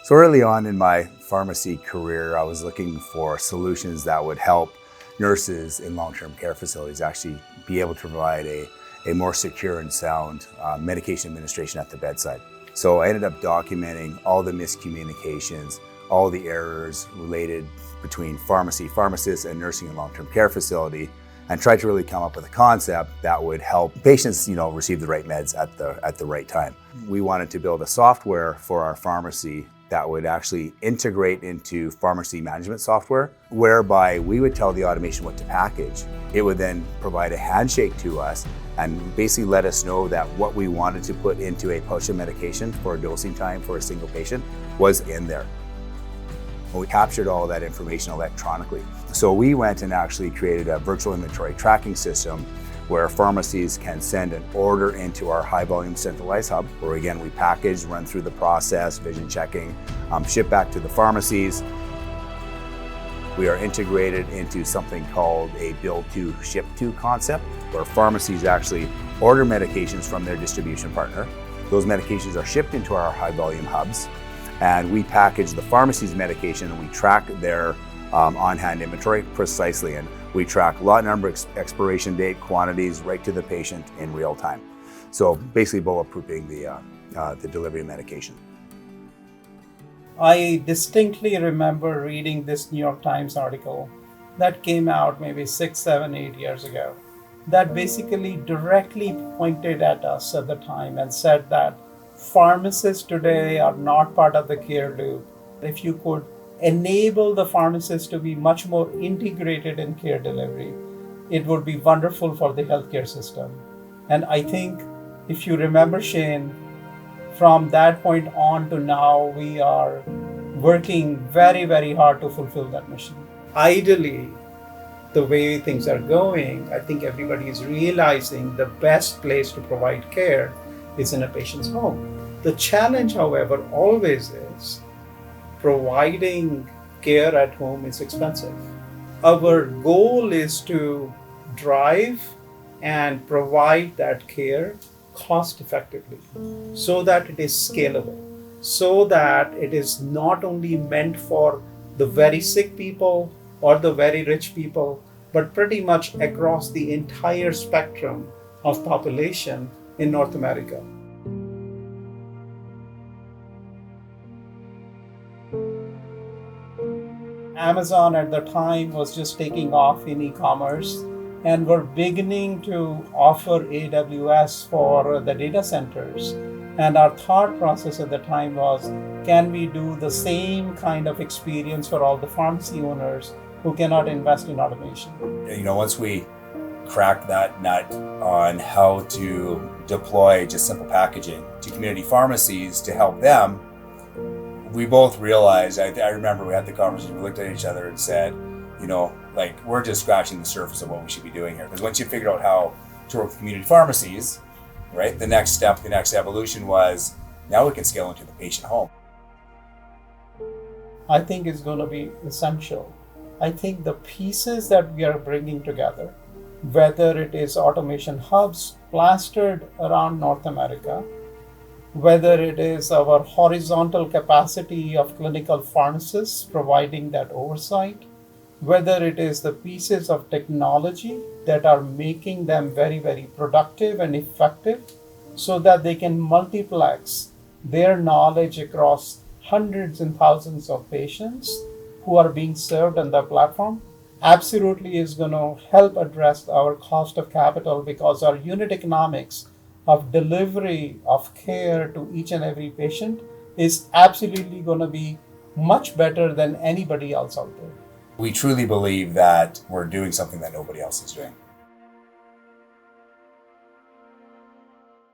So early on in my pharmacy career, I was looking for solutions that would help nurses in long-term care facilities actually be able to provide a more secure and sound medication administration at the bedside. So I ended up documenting all the miscommunications, all the errors related between pharmacy, pharmacists, and nursing and long-term care facility, and tried to really come up with a concept that would help patients, receive the right meds at the right time. We wanted to build a software for our pharmacy that would actually integrate into pharmacy management software, whereby we would tell the automation what to package. It would then provide a handshake to us and basically let us know that what we wanted to put into a pouch of medication for a dosing time for a single patient was in there. We captured all of that information electronically. So we went and actually created a virtual inventory tracking system where pharmacies can send an order into our high volume centralized hub, where again, we package, run through the process, vision checking, ship back to the pharmacies. We are integrated into something called a build to ship to concept, where pharmacies actually order medications from their distribution partner. Those medications are shipped into our high volume hubs, and we package the pharmacy's medication and we track their on-hand inventory precisely. And we track lot number, expiration date, quantities right to the patient in real time. So basically bulletproofing the delivery of medication. I distinctly remember reading this New York Times article that came out maybe 6, 7, 8 years ago that basically directly pointed at us at the time and said that pharmacists today are not part of the care loop. If you could enable the pharmacists to be much more integrated in care delivery, it would be wonderful for the healthcare system. And I think if you remember, Shane, from that point on to now, we are working very, very hard to fulfill that mission. Ideally, the way things are going, I think everybody is realizing the best place to provide care is in a patient's home. The challenge, however, always is providing care at home is expensive. Our goal is to drive and provide that care cost effectively so that it is scalable, so that it is not only meant for the very sick people or the very rich people, but pretty much across the entire spectrum of population in North America. Amazon at the time was just taking off in e-commerce and were beginning to offer AWS for the data centers. And our thought process at the time was, can we do the same kind of experience for all the pharmacy owners who cannot invest in automation? Once we cracked that nut on how to deploy just simple packaging to community pharmacies to help them, we both realized, I remember we had the conversation, we looked at each other and said, we're just scratching the surface of what we should be doing here. Because once you figured out how to work with community pharmacies, right, the next step, the next evolution was, now we can scale into the patient home. I think is going to be essential. I think the pieces that we are bringing together, whether it is automation hubs plastered around North America, whether it is our horizontal capacity of clinical pharmacists providing that oversight, whether it is the pieces of technology that are making them very, very productive and effective so that they can multiplex their knowledge across hundreds and thousands of patients who are being served on the platform, absolutely is going to help address our cost of capital, because our unit economics of delivery of care to each and every patient is absolutely going to be much better than anybody else out there. We truly believe that we're doing something that nobody else is doing.